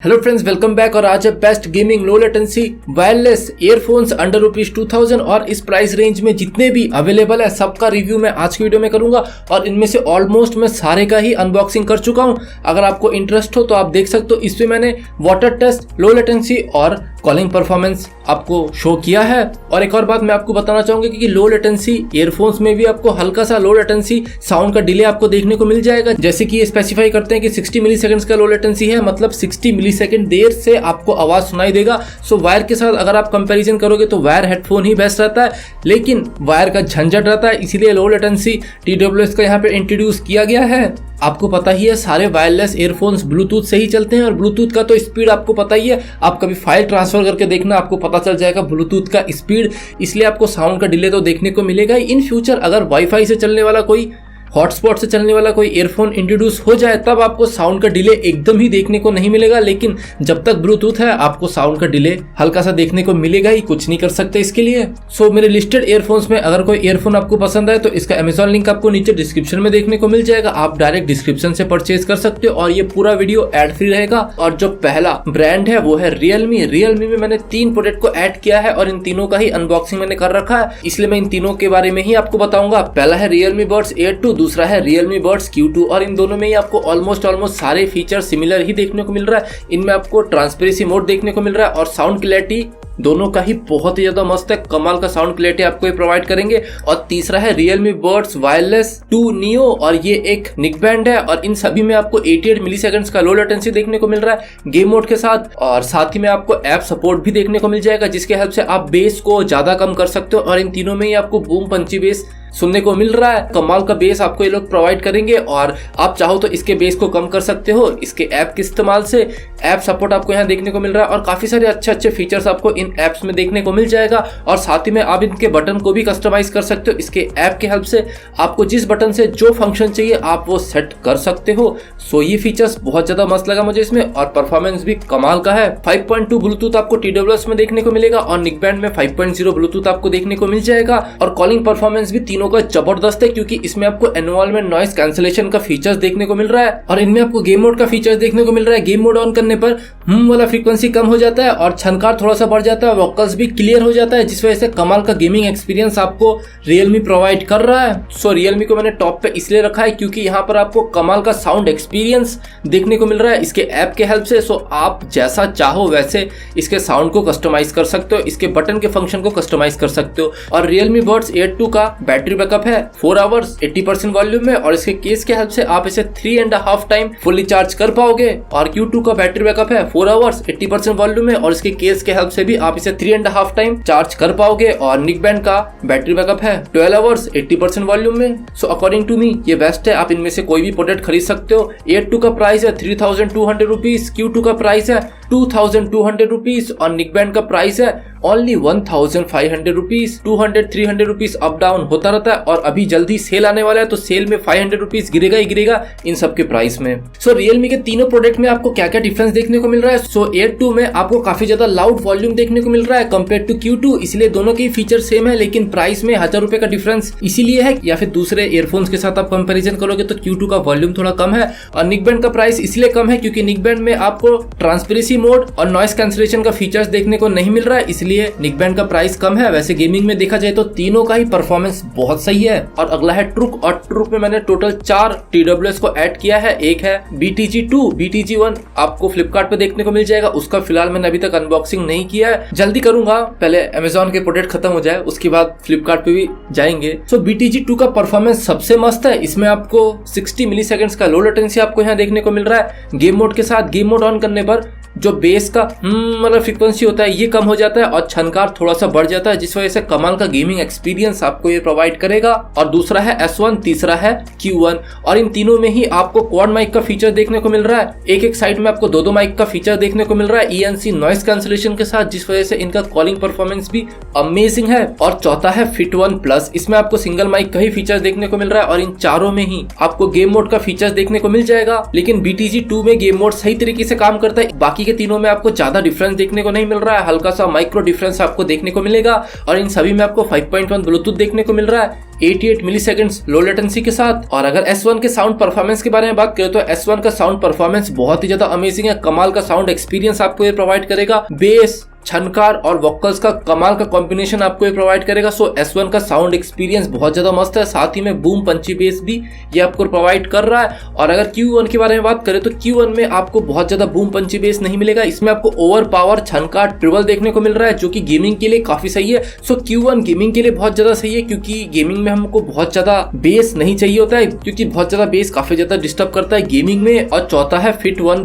Hello friends, welcome back. और आज है best gaming low latency wireless earphones under ₹2000 और इस प्राइस रेंज में जितने भी अवेलेबल है सबका रिव्यू मैं आज की वीडियो में करूंगा। और इनमें से ऑलमोस्ट मैं सारे का ही अनबॉक्सिंग कर चुका हूं। अगर आपको इंटरेस्ट हो तो आप देख सकते हो। इसमें मैंने वाटर टेस्ट, लो लेटेंसी और कॉलिंग परफॉर्मेंस आपको शो किया है। और एक और बात मैं आपको बताना चाहूंगा कि लो लेटेंसी ईयरफोन्स में भी आपको हल्का सा लो लेटेंसी साउंड का डिले आपको देखने को मिल जाएगा। जैसे कि ये स्पेसिफाई करते हैं कि 60 मिली सेकेंड्स का लो लेटेंसी है, मतलब 60 मिली सेकेंड देर से आपको आवाज सुनाई देगा। सो वायर के साथ अगर आप कंपैरिजन करोगे तो वायर हेडफोन ही बेस्ट रहता है, लेकिन वायर का झंझट रहता है, इसीलिए लो लेटेंसी TWS का यहाँ पे इंट्रोड्यूस किया गया है। आपको पता ही है सारे वायरलेस ईयरफोन्स ब्लूटूथ से ही चलते हैं और ब्लूटूथ का तो स्पीड आपको पता ही है। आप कभी फाइल ट्रांसफर करके देखना, आपको पता चल जाएगा ब्लूटूथ का स्पीड। इसलिए आपको साउंड का डिले तो देखने को मिलेगा ही। इन फ्यूचर अगर वाईफाई से चलने वाला कोई, हॉटस्पॉट से चलने वाला कोई ईयरफोन इंट्रोड्यूस हो जाए तब आपको साउंड का डिले एकदम ही देखने को नहीं मिलेगा, लेकिन जब तक ब्लूटूथ है आपको साउंड का डिले हल्का सा देखने को मिलेगा ही, कुछ नहीं कर सकते इसके लिए। सो मेरे लिस्टेड ईयरफोन्स में अगर कोई ईयरफोन आपको पसंद आए तो इसका अमेजॉन लिंक आपको नीचे डिस्क्रिप्शन में देखने को मिल जाएगा। आप डायरेक्ट डिस्क्रिप्शन से परचेज कर सकते हो और ये पूरा वीडियो एड फ्री रहेगा। और जो पहला ब्रांड है वो है रियलमी। रियलमी में मैंने 3 प्रोडक्ट को ऐड किया है और इन तीनों का ही अनबॉक्सिंग मैंने कर रखा है, इसलिए मैं इन तीनों के बारे में ही आपको बताऊंगा। पहला है रियलमी बड्स एयर 2, दूसरा है रियलमी बड्स Q2 और इन दोनों में ही आपको ऑलमोस्ट सारे फीचर सिमिलर ही देखने को मिल रहा है। इनमें आपको ट्रांसपेरेंसी मोड देखने को मिल रहा है और साउंड क्लैरिटी दोनों का ही बहुत ही ज्यादा मस्त है, कमाल का साउंड क्लैरिटी आपको ये प्रोवाइड करेंगे। और तीसरा है रियलमी बड्स वायरलेस 2 नियो और ये एक निक बैंड है और इन सभी में आपको 88 मिली सेकेंड्स का लो लेटेंसी देखने को मिल रहा है गेम मोड के साथ। और साथ ही में आपको ऐप सपोर्ट भी देखने को मिल जाएगा, जिसके हेल्प से आप बेस को ज्यादा कम कर सकते हो। और इन तीनों में ही आपको बूम पंची बेस सुनने को मिल रहा है। कमाल का बेस आपको ये लोग प्रोवाइड करेंगे और आप चाहो तो इसके बेस को कम कर सकते हो इसके ऐप के इस्तेमाल से। ऐप सपोर्ट आपको यहाँ देखने को मिल रहा है और काफी सारे अच्छे फीचर्स आपको इन ऐप्स में देखने को मिल जाएगा। और साथ ही में आप इनके बटन को भी कस्टमाइज कर सकते हो इसके ऐप के हेल्प से। आपको जिस बटन से जो फंक्शन चाहिए आप वो सेट कर सकते हो। सो ये फीचर्स बहुत ज्यादा मस्त लगा मुझे इसमें और परफॉर्मेंस भी कमाल का है। 5.2 ब्लूटूथ आपको TWS में देखने को मिलेगा और निक बैंड में 5.0 ब्लूटूथ आपको देखने को मिल जाएगा। और कॉलिंग परफॉर्मेंस भी तीनों का जबरदस्त है, क्योंकि इसमें आपको एनवायरनमेंट नॉइस कैंसिलेशन का फीचर्स देखने को मिल रहा है और इनमें आपको गेम मोड का फीचर्स देखने को मिल रहा है। गेम मोड ऑन करने पर वाला फ्रीक्वेंसी कम हो जाता है और छनकार थोड़ा सा बढ़ जाता है, वोकल्स भी क्लियर हो जाता है, जिस वजह से कमाल का गेमिंग एक्सपीरियंस आपको रियलमी प्रोवाइड कर रहा है। सो रियलमी को मैंने टॉप पे इसलिए रखा है क्योंकि यहाँ पर आपको कमाल का साउंड एक्सपीरियंस देखने को मिल रहा है इसके ऐप के हेल्प से। सो आप जैसा चाहो वैसे इसके साउंड को कस्टमाइज कर सकते हो, इसके बटन के फंक्शन को कस्टमाइज कर सकते हो। और रियलमी बड्स एयर 2 का बैटरी बैकअप है 4 आवर्स 80% वॉल्यूम में और इसके केस के हेल्प से आप इसे 3.5 टाइम फुली चार्ज कर पाओगे। और Q2 का बैटरी बैकअप है 4 आवर्स 80% वॉल्यूम में और इसके केस के हेल्प से भी आप इसे 3.5 टाइम चार्ज कर पाओगे। और निक बैंड का बैटरी बैकअप है 12 आवर्स 80% वॉल्यूम में। सो अकॉर्डिंग टू मी ये बेस्ट है, आप इनमें से कोई भी प्रोडक्ट खरीद सकते हो। एयर 2 का प्राइस है 3200 रुपीज, Q2 का प्राइस है 2200 रुपीज और निक बैंड का प्राइस है only 1500 rupees. 200-300 rupees up down होता रहता है और अभी जल्दी सेल आने वाला है तो सेल में 500 रुपीज गिरेगा ही गिरेगा इन सब के प्राइस में। सो रियलमी के तीनों प्रोडक्ट में आपको क्या क्या डिफरेंस देखने को मिल रहा है। सो एयर 2 में आपको काफी ज्यादा लाउड वॉल्यूम देखने को मिल रहा है कंपेयर टू Q2, इसलिए दोनों के फीचर सेम है, लेकिन प्राइस में 1000 रुपए का डिफरेंस इसीलिए है, या फिर दूसरे ईयरफोन्स के साथ आप कंपेरिजन करोगे तो Q2 का वॉल्यूम थोड़ा कम है। और निक बैंड का प्राइस इसलिए कम है क्योंकि निक बैंड में आपको ट्रांसपेरेंसी मोड और नॉइस कैंसिलेशन का फीचर्स देखने को नहीं मिल रहा है, इसलिए निक बैंड का प्राइस कम है। वैसे गेमिंग में देखा जाए तो तीनों का ही परफॉर्मेंस बहुत सही है। और अगला है ट्रुक, और ट्रुक में मैंने टोटल 4 TWS को ऐड किया है। एक है BTG2, BTG1 आपको फ्लिपकार्ट पे देखने को मिल जाएगा, उसका फिलहाल मैंने अभी तक अनबॉक्सिंग नहीं किया है, जल्दी करूंगा। पहले अमेजॉन के प्रोडक्ट खत्म हो जाए उसके बाद फ्लिपकार्ट पे भी जाएंगे। सो BTG2 का परफॉर्मेंस सबसे मस्त है, इसमें आपको 60 मिली सेकेंड्स का लो लेटेंसी आपको यहाँ देखने को मिल रहा है गेम मोड के साथ। गेम मोड ऑन करने पर जो बेस का मतलब फ्रीक्वेंसी होता है ये कम हो जाता है और छनकार थोड़ा सा बढ़ जाता है, जिस वजह से कमाल का गेमिंग एक्सपीरियंस आपको ये प्रोवाइड करेगा। और दूसरा है S1, तीसरा है Q1 और इन तीनों में ही आपको क्वाड माइक का फीचर देखने को मिल रहा है। एक साइड में आपको दो माइक का फीचर देखने को मिल रहा है ENC नॉइस कैंसिलेशन के साथ, जिस वजह से इनका कॉलिंग परफॉर्मेंस भी अमेजिंग है। और चौथा है Fit One Plus, इसमें आपको सिंगल माइक का ही फीचर देखने को मिल रहा है और इन चारों में ही आपको गेम मोड का फीचर देखने को मिल जाएगा। लेकिन BTG2 में गेम मोड सही तरीके से काम करता है, बाकी बाकी के तीनों में आपको ज्यादा डिफरेंस देखने को नहीं मिल रहा है, हल्का सा माइक्रो डिफरेंस आपको देखने को मिलेगा और इन सभी में आपको 5.1 ब्लूटूथ देखने को मिल रहा है 88 मिलीसेकंड्स लो लेटेंसी के साथ। और अगर S1 के साउंड परफॉर्मेंस के बारे में बात करें तो S1 का साउंड परफॉर्मेंस बहुत ही ज्यादा अमेजिंग है, कमाल का साउंड एक्सपीरियंस आपको ये प्रोवाइड करेगा। बेस, छनकार और वोकल्स का कमाल का कॉम्बिनेशन आपको ये प्रोवाइड करेगा। सो S1 का साउंड एक्सपीरियंस बहुत ज्यादा मस्त है, साथ ही में बूम पंची बेस भी ये आपको प्रोवाइड कर रहा है। और अगर Q1 के बारे में बात करें तो Q1 में आपको बहुत ज्यादा बूम पंची बेस नहीं मिलेगा, इसमें आपको ओवर पावर छनकार ट्रिबल देखने को मिल रहा है जो कि गेमिंग के लिए काफी सही है। सो Q1 गेमिंग के लिए बहुत ज्यादा सही है क्योंकि गेमिंग में हमको बहुत ज्यादा बेस नहीं चाहिए होता है, क्योंकि बहुत ज्यादा बेस काफी ज्यादा डिस्टर्ब करता है गेमिंग में। और चौथा है फिट वन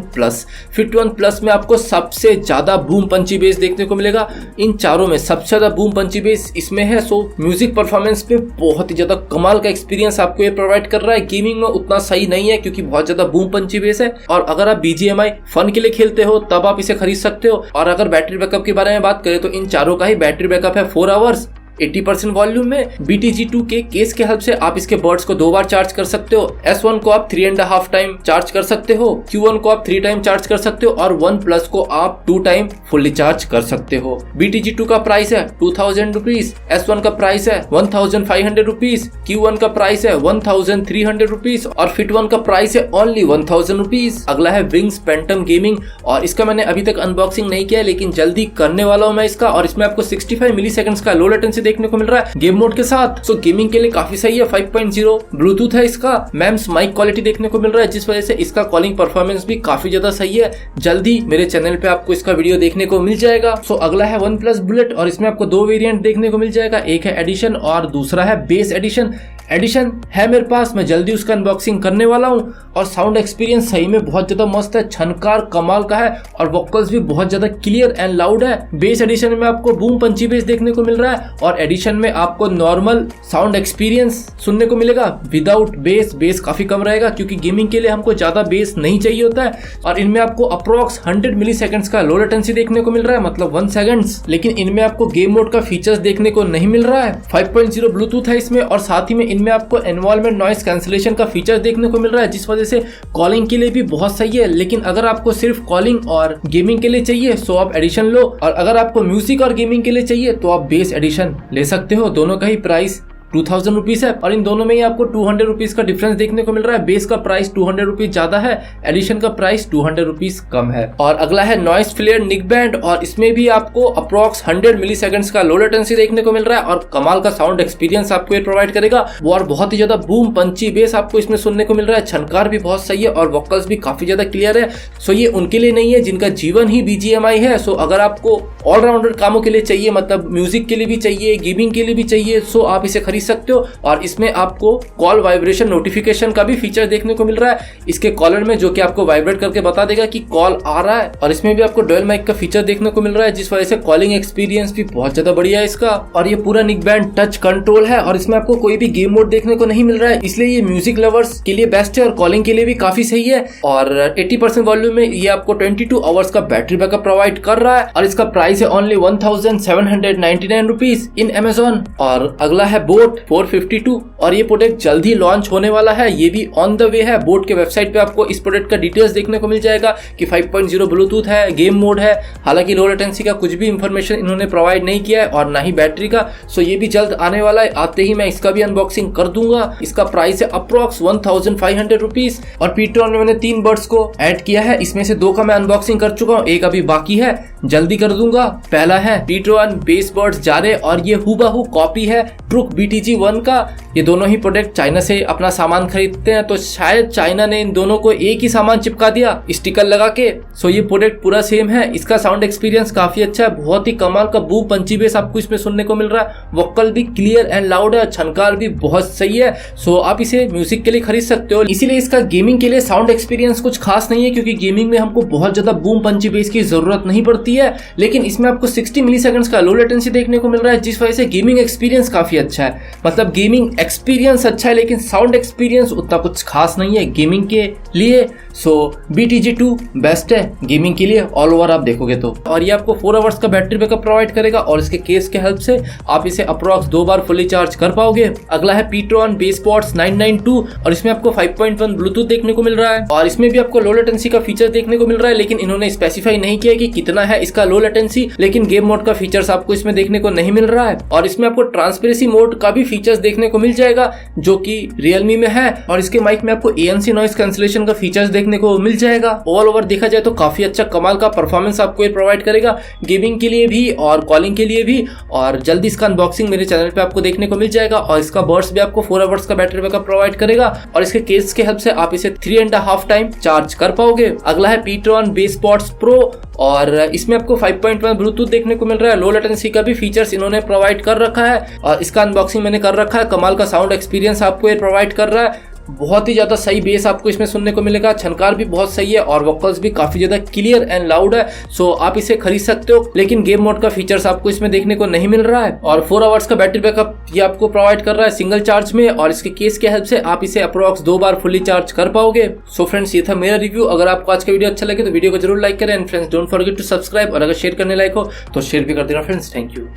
प्लस में आपको सबसे ज्यादा बूम पंची बेस देखने को मिलेगा। इन चारों में सबसे ज्यादा बूम पंची बेस इसमें है। सो म्यूजिक परफॉर्मेंस पे बहुत ही ज्यादा कमाल का एक्सपीरियंस आपको ये प्रोवाइड कर रहा है। गेमिंग में उतना सही नहीं है क्योंकि बहुत ज्यादा बूम पंची बेस है। और अगर आप BGMI फन के लिए खेलते हो तब आप इसे खरीद सकते हो। और अगर बैटरी बैकअप के बारे में बात करें तो इन चारों का ही बैटरी बैकअप है 4 आवर्स 80% वॉल्यूम में। BTG2 के केस के हेल्प से आप इसके बर्ड्स को 2 बार चार्ज कर सकते हो। S1 को आप 3.5 टाइम चार्ज कर सकते हो, Q1 को आप 3 टाइम चार्ज कर सकते हो और OnePlus को आप 2 टाइम फुल्ली चार्ज कर सकते हो। BTG2 का प्राइस है 2000 रुपीज, S1 का प्राइस है 1500 रुपीज, Q1 का प्राइस है 1300 रुपीज और Fit1 का प्राइस है ओनली 1000 रुपीज। अगला है विंग्स पेंटम गेमिंग और इसका मैंने अभी तक अनबॉक्सिंग नहीं किया लेकिन जल्दी करने वाला हूं मैं इसका। और इसमें आपको 65 मिलीसेकंड्स का लो लेटेंसी देखने को मिल रहा है गेम मोड के साथ। सो गेमिंग के लिए काफी सही है। 5.0 ब्लूटूथ है इसका, मैम्स माइक क्वालिटी देखने को मिल रहा है जिस वजह से इसका कॉलिंग परफॉर्मेंस भी काफी ज्यादा सही है। जल्दी मेरे चैनल पे आपको इसका वीडियो देखने को मिल जाएगा। सो अगला है OnePlus बुलेट और इसमें आपको 2 वेरिएंट देखने को मिल जाएगा, एक है एडिशन और दूसरा है बेस एडिशन। एडिशन है मेरे पास, मैं जल्दी उसका अनबॉक्सिंग करने वाला हूं। और साउंड एक्सपीरियंस सही में बहुत ज्यादा मस्त है, छनकार कमाल का है और वोकल्स भी बहुत ज्यादा क्लियर एंड लाउड है। बेस एडिशन में आपको बूम पंची बेस देखने को मिल रहा है और एडिशन में आपको नॉर्मल साउंड एक्सपीरियंस सुनने को मिलेगा विदाउट बेस। बेस काफी कम रहेगा क्योंकि गेमिंग के लिए हमको ज्यादा बेस नहीं चाहिए होता है। और इनमें आपको अप्रोक्स 100 मिलीसेकंड्स का लो लेटेंसी देखने को मिल रहा है, मतलब 1 सेकंड्स। लेकिन इनमें आपको गेम मोड का फीचर्स देखने को नहीं मिल रहा है। 5.0 ब्लूटूथ है इसमें और साथ ही में इनमें आपको एनवायरनमेंट नॉइस कैंसिलेशन का फीचर देखने को मिल रहा है जिस वजह से कॉलिंग के लिए भी बहुत सही है। लेकिन अगर आपको सिर्फ कॉलिंग और गेमिंग के लिए चाहिए तो आप एडिशन लो, और अगर आपको म्यूजिक और गेमिंग के लिए चाहिए तो आप बेस एडिशन ले सकते हो। दोनों का ही प्राइस 2000 रुपीज है और इन दोनों में ही आपको 200 रुपीज का डिफरेंस देखने को मिल रहा है। बेस का प्राइस 200 रुपीज ज्यादा है, एडिशन का प्राइस 200 रुपीज कम है। और अगला है नॉइस फ्लेयर निक बैंड और इसमें भी आपको अप्रोक्स 100 मिलीसेकंड्स का लो लेटेंसी देखने को मिल रहा है और कमाल का साउंड एक्सपीरियंस आपको ये प्रोवाइड करेगा। और बहुत ही ज्यादा बूम पंची बेस आपको इसमें सुनने को मिल रहा है, छनकार भी बहुत सही है और वोकल्स भी काफी ज्यादा क्लियर है। सो ये उनके लिए नहीं है जिनका जीवन ही BGMI है। सो अगर आपको ऑलराउंडर कामों के लिए चाहिए, मतलब म्यूजिक के लिए भी चाहिए, गेमिंग के लिए भी चाहिए, सो आप इसे खरीद सकते हो। और इसमें आपको कॉल वाइब्रेशन नोटिफिकेशन का भी फीचर देखने को मिल रहा है इसके कॉलर में, जो कि आपको वाइब्रेट करके बता देगा कि कॉल आ रहा है। और इसमें भी आपको डुअल माइक का फीचर देखने को मिल रहा है जिस वजह से कॉलिंग एक्सपीरियंस भी बहुत ज्यादा बढ़िया है इसका। और ये पूरा निक बैंड टच कंट्रोल है और इसमें आपको कोई भी गेम मोड देखने को नहीं मिल रहा है, इसलिए ये म्यूजिक लवर्स के लिए बेस्ट है और कॉलिंग के लिए भी काफी सही है। और 80% वॉल्यूम में ये आपको 22 आवर्स का बैटरी बैकअप प्रोवाइड कर रहा है और इसका प्राइस है ओनली 1799 रुपीज इन Amazon। और अगला है बोट 452 और ये प्रोडक्ट जल्द ही लॉन्च होने वाला है, ये भी ऑन द वे है। बोट के वेबसाइट पे आपको इस प्रोडक्ट का डिटेल्स देखने को मिल जाएगा कि 5.0 ब्लूटूथ है, गेम मोड है, हालांकि लो लेटेंसी का कुछ भी इंफॉर्मेशन इन्होंने प्रोवाइड नहीं किया है और ना ही बैटरी का। सो ये भी जल्द आने वाला है, आते ही मैं इसका भी अनबॉक्सिंग कर दूंगा। इसका प्राइस है अप्रोक्स 1500 रुपीज। और पीट्रॉन में मैंने 3 बर्ड्स को ऐड किया है, इसमें से 2 का मैं अनबॉक्सिंग कर चुका हूँ, एक अभी बाकी है, जल्दी कर दूंगा। पहला है पीट्रॉन बेस बर्ड्स जारे और ये हुबहू कॉपी है ट्रुक BTG1 का। ये दोनों ही प्रोडक्ट चाइना से अपना सामान खरीदते हैं तो शायद चाइना ने इन दोनों को एक ही सामान चिपका दिया स्टिकर लगा के। सो ये प्रोडक्ट पूरा सेम है। इसका साउंड एक्सपीरियंस काफी अच्छा है, बहुत ही कमाल का बूम पंची बेस आपको इसमें सुनने को मिल रहा है, वोकल भी क्लियर एंड लाउड है, छनकार भी बहुत सही है। सो आप इसे म्यूजिक के लिए खरीद सकते हो। इसीलिए इसका गेमिंग के लिए साउंड एक्सपीरियंस कुछ खास नहीं है क्योंकि गेमिंग में हमको बहुत ज्यादा बूम पंची बेस की जरूरत नहीं पड़ती है। लेकिन इसमें आपको 60 मिलीसेकंड्स का लो लेटेंसी देखने को मिल रहा है जिस वजह से गेमिंग एक्सपीरियंस काफी अच्छा है। मतलब गेमिंग एक्सपीरियंस अच्छा है लेकिन साउंड एक्सपीरियंस उतना कुछ खास नहीं है गेमिंग के लिए। सो BTG2 बेस्ट है गेमिंग के लिए ऑल ओवर आप देखोगे तो। और ये आपको 4 आवर्स का बैटरी बैकअप प्रोवाइड करेगा और इसके केस के हेल्प से आप इसे अप्रॉक्स 2 बार फुली चार्ज कर पाओगे। अगला है Ptron BasePods 992 और इसमें आपको 5.1 ब्लूटूथ देखने को मिल रहा है और इसमें भी आपको लो लेटेंसी का फीचर देखने को मिल रहा है, लेकिन इन्होंने स्पेसिफाई नहीं किया कि कितना है इसका लो लेटेंसी, लेकिन गेम मोड का फीचर्स आपको इसमें देखने को नहीं मिल रहा है। और इसमें आपको ट्रांसपेरेंसी मोड का भी फीचर्स देखने को मिल जाएगा जो कि Realme में है और इसके माइक में आपको ANC नॉइस कैंसिलेशन का फीचर्स देखने को मिल जाएगा। ऑल ओवर देखा जाए तो काफी अच्छा कमाल का परफॉर्मेंस आपको ये प्रोवाइड करेगा गेमिंग के लिए भी और कॉलिंग के लिए भी। और जल्दी इसका अनबॉक्सिंग मेरे चैनल पे आपको देखने को मिल जाएगा और इसका बर्स्ट भी आपको 4 आवर्स का बैटरी बैकअप प्रोवाइड करेगा और इसके केस के हेल्प से आप इसे 3.5 टाइम चार्ज कर पाओगे। अगला है Ptron BasePods Pro और इसमें आपको 5.1 ब्लूटूथ देखने को मिल रहा है। लो लेटेंसी का भी फीचर्स इन्होंने प्रोवाइड कर रखा है और इसका अनबॉक्सिंग मैंने कर रखा है। कमाल का साउंड एक्सपीरियंस आपको ये प्रोवाइड कर रहा है, बहुत ही ज्यादा सही बेस आपको इसमें सुनने को मिलेगा, छनकार भी बहुत सही है और वोकल्स भी काफी ज्यादा क्लियर एंड लाउड है। सो आप इसे खरीद सकते हो, लेकिन गेम मोड का फीचर्स आपको इसमें देखने को नहीं मिल रहा है। और 4 आवर्स का बैटरी बैकअप ये आपको प्रोवाइड कर रहा है सिंगल चार्ज में और इसके केस के हेल्प से आप इसे अप्रॉक्स 2 बार फुली चार्ज कर पाओगे। सो फ्रेंड्स, ये था मेरा रिव्यू। अगर आपको आज का वीडियो अच्छा लगे तो वीडियो को जरूर लाइक करें and friends don't forget to subscribe और अगर शेयर करने लायक हो तो शेयर भी कर देना फ्रेंड्स। Thank you.